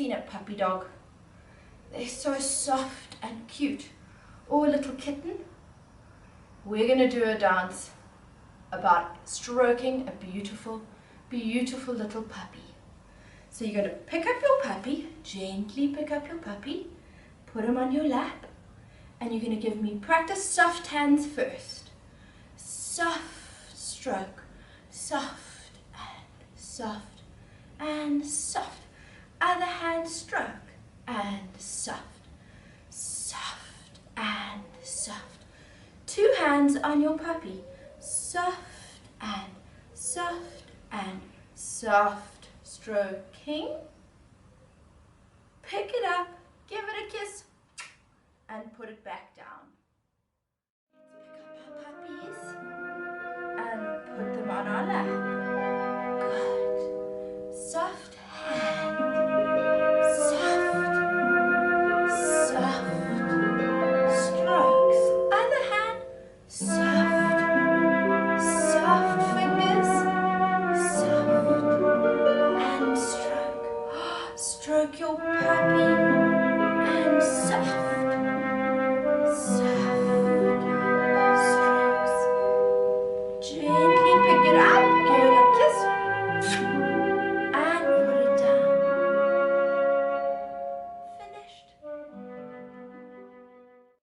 seen a puppy dog? They're so soft and cute. Or a little kitten. We're going to do a dance about stroking a beautiful, beautiful little puppy. So you're going to pick up your puppy, gently pick up your puppy, put him on your lap, and you're going to give me practice soft hands first. Soft stroke, soft and soft and soft. Other hand stroke and soft, soft and soft. Two hands on your puppy, soft and soft and soft stroking. Pick it up, give it a kiss, and put it back down. Let's pick up our puppies and put them on our lap. Good. Soft hand, soft, soft strokes. Other hand, soft, soft fingers, soft and stroke. Stroke your puppy.